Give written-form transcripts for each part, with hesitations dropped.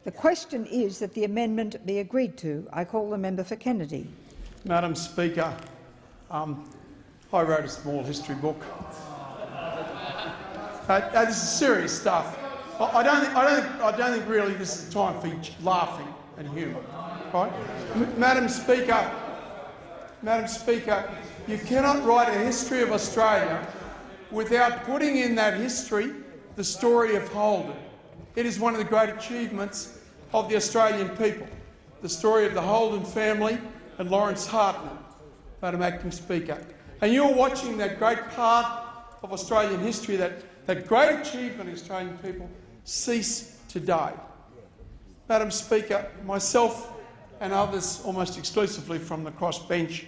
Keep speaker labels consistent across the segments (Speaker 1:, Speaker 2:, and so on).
Speaker 1: The question is that the amendment be agreed to. I call the member for Kennedy.
Speaker 2: Madam Speaker, I wrote a small history book. This is serious stuff. I don't think really this is time for laughing and humour, right? Madam Speaker, you cannot write a history of Australia without putting in that history the story of Holden. It is one of the great achievements of the Australian people, the story of the Holden family and Lawrence Hartnett, Madam Acting Speaker. And you're watching that great part of Australian history, that great achievement of Australian people, cease today. Madam Speaker, myself and others almost exclusively from the crossbench,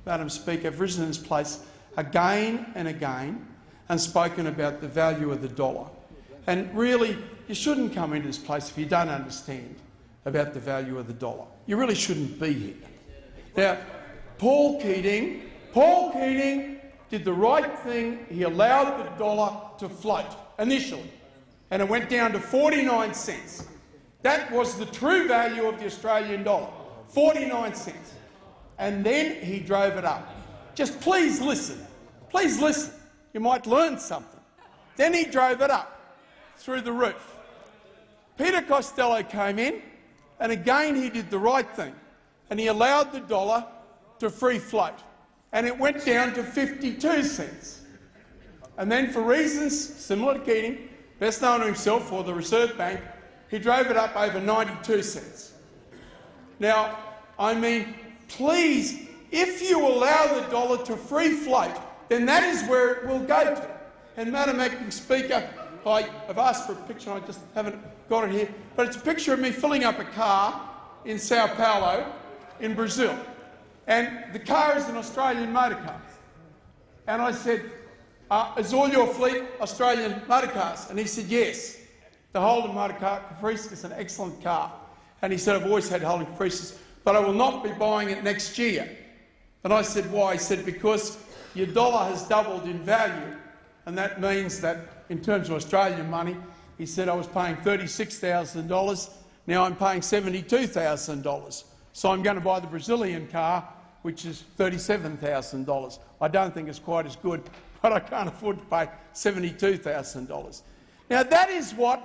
Speaker 2: Madam Speaker, have risen in this place again and again and spoken about the value of the dollar. And really, you shouldn't come into this place if you don't understand about the value of the dollar. You really shouldn't be here. Now, Paul Keating did the right thing. He allowed the dollar to float initially, and it went down to 49 cents. That was the true value of the Australian dollar, 49 cents. And then he drove it up. Just please listen. Please listen. You might learn something. Then he drove it up through the roof. Peter Costello came in, and again he did the right thing, and he allowed the dollar to free float, and it went down to 52 cents. And then, for reasons similar to Keating, best known to himself or the Reserve Bank, he drove it up over 92 cents. Now, I mean, please, if you allow the dollar to free float, then that is where it will go to. And Madam Acting Speaker, I have asked for a picture, I just haven't got it here, but it's a picture of me filling up a car in Sao Paulo in Brazil. And the car is an Australian motor car. And I said, is all your fleet Australian motor cars? And he said, yes. The Holden motor car, Caprice, is an excellent car. And he said, I've always had Holden Caprices, but I will not be buying it next year. And I said, why? He said, because your dollar has doubled in value, and that means that in terms of Australian money, he said I was paying $36,000, now I'm paying $72,000. So I'm going to buy the Brazilian car, which is $37,000. I don't think it's quite as good, but I can't afford to pay $72,000. Now that is what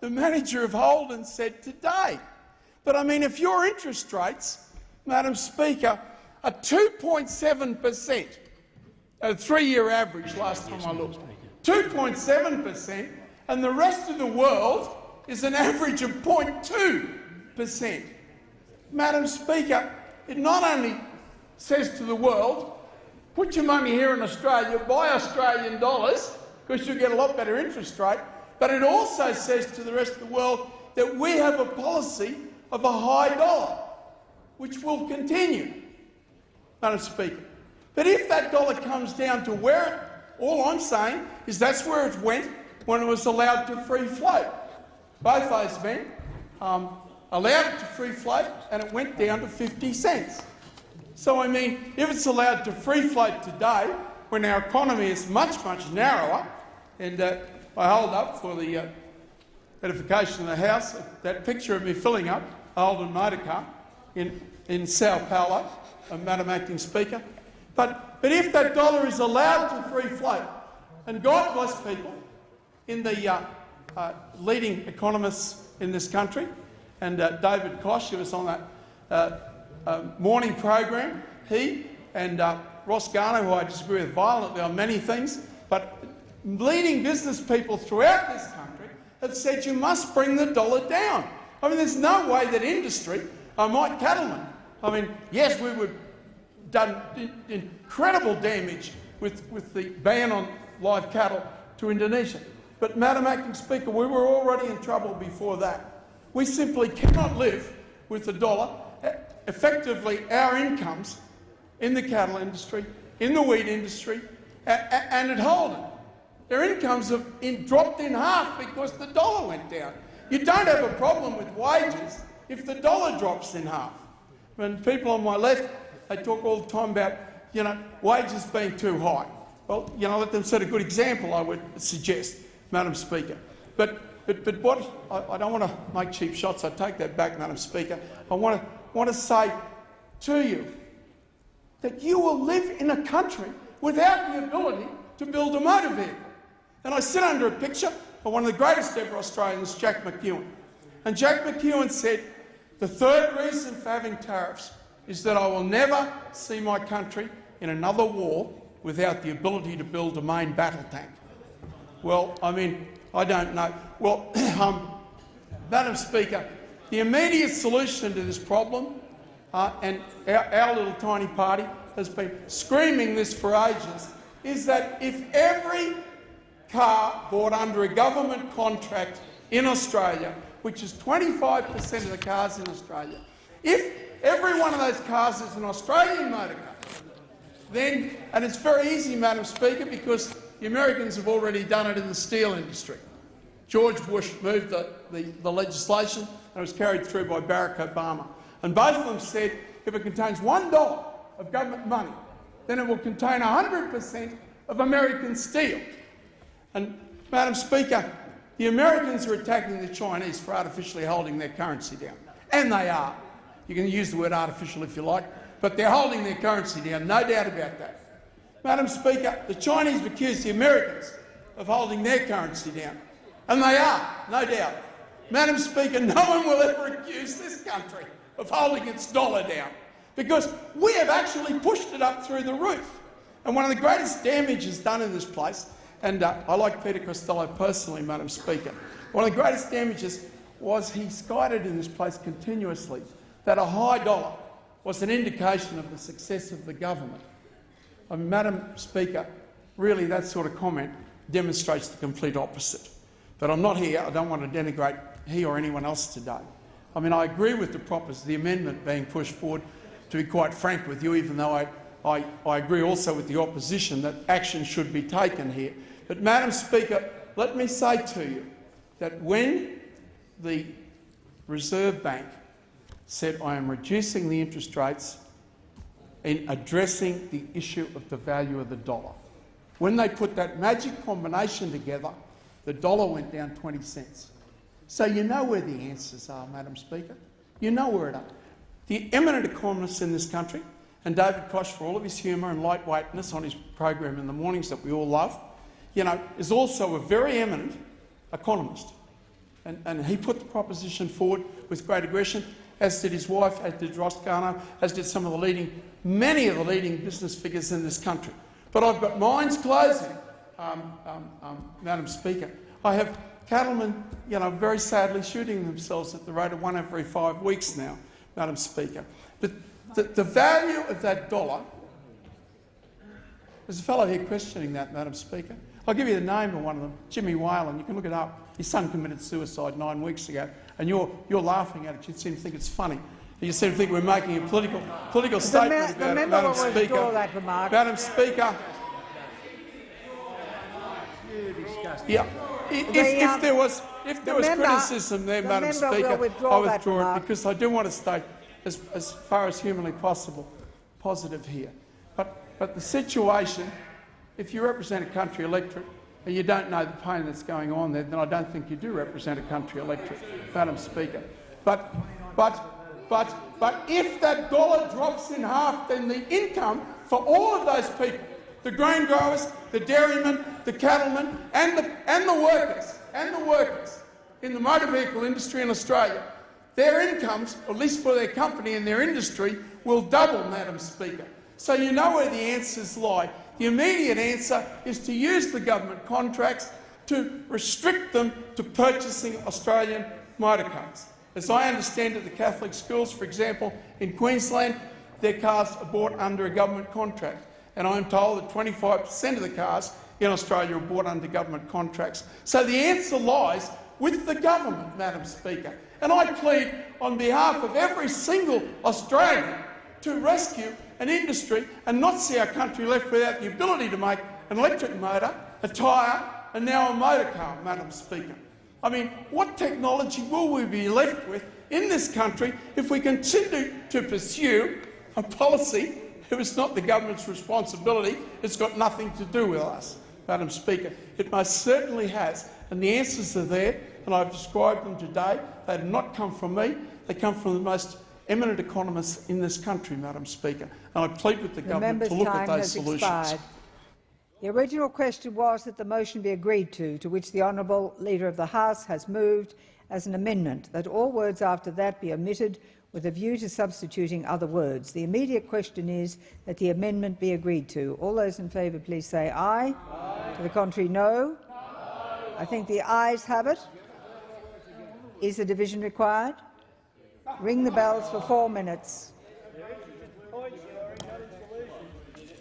Speaker 2: the manager of Holden said today. But I mean, if your interest rates, Madam Speaker, are 2.7%, a three-year average last time I looked, 2.7%, and the rest of the world is an average of 0.2%. Madam Speaker, it not only says to the world, put your money here in Australia, buy Australian dollars, because you'll get a lot better interest rate, but it also says to the rest of the world that we have a policy of a high dollar, which will continue, Madam Speaker. But if that dollar comes down to where it, all I'm saying is that's where it went when it was allowed to free float. Both those men allowed it to free float, and it went down to 50 cents. So I mean, if it's allowed to free float today, when our economy is much, much narrower, and I hold up for the edification of the House that picture of me filling up a Holden motor car in Sao Paulo, Madam Acting Speaker. But if that dollar is allowed to free float, and God bless people in the leading economists in this country, and David Koch, who was on that morning program, he and Ross Garner, who I disagree with violently on many things, but leading business people throughout this country have said you must bring the dollar down. I mean, there's no way that industry, Mike Cattleman, I mean, yes, we would done incredible damage with the ban on live cattle to Indonesia. But, Madam Acting Speaker, we were already in trouble before that. We simply cannot live with the dollar. Effectively, our incomes in the cattle industry, in the wheat industry, and at Holden, their incomes have dropped in half because the dollar went down. You don't have a problem with wages if the dollar drops in half. When people on my left, they talk all the time about, you know, wages being too high. Well, you know, let them set a good example, I would suggest, Madam Speaker. But But what I don't want to make cheap shots. I take that back, Madam Speaker. I want to say to you that you will live in a country without the ability to build a motor vehicle. And I sit under a picture of one of the greatest ever Australians, Jack McEwen. And Jack McEwen said, the third reason for having tariffs is that I will never see my country in another war without the ability to build a main battle tank. Well, I mean, I don't know. Well, Madam Speaker, the immediate solution to this problem, and our little tiny party has been screaming this for ages, is that if every car bought under a government contract in Australia, which is 25% of the cars in Australia, if every one of those cars is an Australian motor car, then, and it's very easy, Madam Speaker, because the Americans have already done it in the steel industry. George Bush moved the legislation and it was carried through by Barack Obama. And both of them said if it contains $1 of government money, then it will contain 100% of American steel. And, Madam Speaker, the Americans are attacking the Chinese for artificially holding their currency down. And they are. You can use the word artificial if you like, but they're holding their currency down, no doubt about that. Madam Speaker, the Chinese have accused the Americans of holding their currency down. And they are, no doubt. Madam Speaker, no one will ever accuse this country of holding its dollar down, because we have actually pushed it up through the roof. And one of the greatest damages done in this place, and I like Peter Costello personally, Madam Speaker, one of the greatest damages was he's guided in this place continuously that a high dollar was an indication of the success of the government. I mean, Madam Speaker, really that sort of comment demonstrates the complete opposite. But I'm not here, I don't want to denigrate he or anyone else today. I mean, I agree with the amendment being pushed forward, to be quite frank with you, even though I agree also with the opposition that action should be taken here. But, Madam Speaker, let me say to you that when the Reserve Bank said, I am reducing the interest rates in addressing the issue of the value of the dollar, when they put that magic combination together, the dollar went down 20 cents. So you know where the answers are, Madam Speaker. You know where it is. The eminent economists in this country, and David Koch, for all of his humour and lightweightness on his program in the mornings that we all love, you know, is also a very eminent economist. And he put the proposition forward with great aggression, as did his wife, as did Ross Garnaut, as did many of the leading business figures in this country. But I've got mines closing, Madam Speaker. I have cattlemen, you know, very sadly shooting themselves at the rate of 1 every 5 weeks now, Madam Speaker. But the value of that dollar, there's a fellow here questioning that, Madam Speaker. I'll give you the name of one of them, Jimmy Whalen. You can look it up. His son committed suicide 9 weeks ago, and you're laughing at it. You seem to think it's funny. You seem to think we're making a political statement about it, Madam Speaker. Madam Speaker. Yeah. If there was criticism there, Madam Speaker, I withdraw it, because I do want to stay as far as humanly possible positive here. But the situation, if you represent a country electorate and you don't know the pain that's going on there, then I don't think you do represent a country electorate, Madam Speaker. But if that dollar drops in half, then the income for all of those people, the grain growers, the dairymen, the cattlemen, and the workers in the motor vehicle industry in Australia, their incomes, at least for their company and their industry, will double, Madam Speaker. So you know where the answers lie. The immediate answer is to use the government contracts to restrict them to purchasing Australian motor cars. As I understand it, the Catholic schools, for example, in Queensland, their cars are bought under a government contract. And I'm told that 25% of the cars in Australia are bought under government contracts. So the answer lies with the government, Madam Speaker. And I plead on behalf of every single Australian to rescue an industry and not see our country left without the ability to make an electric motor, a tyre, and now a motor car, Madam Speaker. I mean, what technology will we be left with in this country if we continue to pursue a policy if it's not the government's responsibility? It's got nothing to do with us, Madam Speaker. It most certainly has, and the answers are there, and and I've described them today. They did not come from me. They come from the most eminent economists in this country, Madam Speaker, and I plead with the government to look at those solutions.
Speaker 1: Expired. The original question was that the motion be agreed to which the honourable Leader of the House has moved as an amendment, that all words after that be omitted with a view to substituting other words. The immediate question is that the amendment be agreed to. All those in favour please say aye. Aye. To the contrary, no. I think the ayes have it. Is a division required? Ring the bells for 4 minutes.